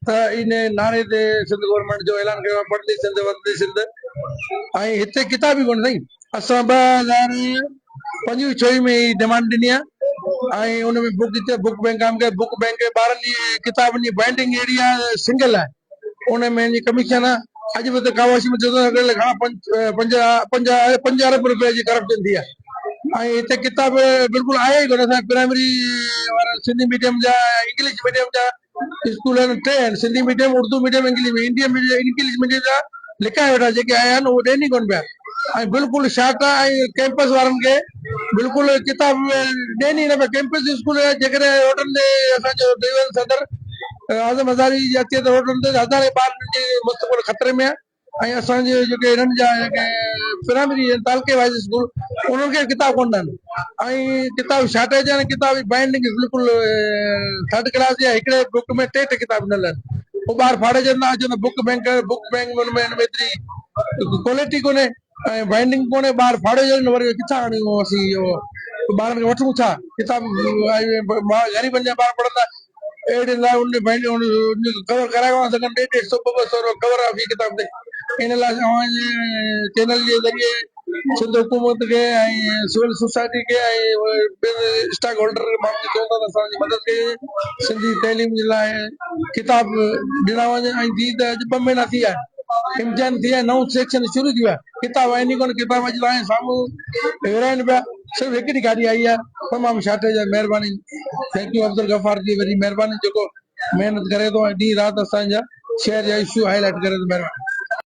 त इन नारे ते सिंध गवर्नमेंट जो ऐलान कयो आहे बदली सिंध वदली सिंध। ऐं हिते किताब ई कोन साईं। असां 2025 में ई डिमांड ॾिनी आहे ऐं उन में बुक बैंक बुक बैंक ॿारनि जी किताबनि जी बाइंडिंग अहिड़ी आहे सिंगल आहे उन में कमीशन आहे। अॼु बि त कावाशी में घणा 5 अरब रुपए जी करप्शन थी आहे ऐं हिते किताब बिल्कुलु आहे ई कोन। असां प्राइमरी वारा सिंधी मीडियम जा इंग्लिश मीडियम जा स्कूल आहिनि 3 आहिनि Sindhi medium Urdu medium English medium जा लिकाए वेठा जेके आया आहिनि उहे ॾियनि ई कोन पिया ऐं बिल्कुलु शार्ट आहे ऐं कैंपस वारनि खे बिल्कुलु किताब ॾियनि ई न पिया। कैंपस स्कूल जेकॾहिं रोडनि ते असांजो डिवीजन सदर आज़म हज़ारी जी अचे त रोडनि ते हज़ारे ॿारनि जी मुस्तक़बिल ख़तरे में आहे ऐं असांजे जेके हिननि जा जेके प्राइमरी तालके वाइज स्कूल उन्हनि खे किताब कोन आहिनि ऐं किताब शॉर्टेज आहिनि। किताब जी बाइंडिंग बिल्कुलु थर्ड क्लास जी आहे। हिकिड़े बुक में 3 किताब ॾिनल आहिनि पोइ ॿार फाड़े जंदा अचनि बुक बैंक हुनमें एतिरी क्वालिटी कोन्हे ऐं बाइंडिंग कोन्हे ॿार फाड़े जनि वरी किथां आणियूं असीं इहो ॿारनि खे वठूं छा किताब ग़रीबनि जा ॿार पढ़ंदा अहिड़े लाइ उन कवर कराए सघनि 150-200 कवर आहे फी किताब ते। इन लाइ असां चैनल जे ज़रिए सिंध हुकूमत खे ऐं सिविल सोसाइटी खे ऐं स्टॉक होल्डर माण्हुनि खे चवंदा त असांजी मदद कजे सिंधी तइलीम जे लाइ किताब ॾिना वञे ऐं थी त अॼु 2 महीना थी विया आहिनि इम्तिहान थी विया नओं सेक्शन शुरू थी वियो आहे किताब आहिनि ई कोन। किताब अॼु तव्हांजे साम्हूं विराइनि पिया सिर्फ़ु हिकिड़ी गाॾी आई आहे तमामु शॉर्टेज आहे। महिरबानी थैंक यू अब्दुल गफ़ार जी वॾी महिरबानी जेको महिनत करे थो ऐं ॾींहुं राति असांजा शहर जा इशू हाईलाइट करे थो। महिरबानी।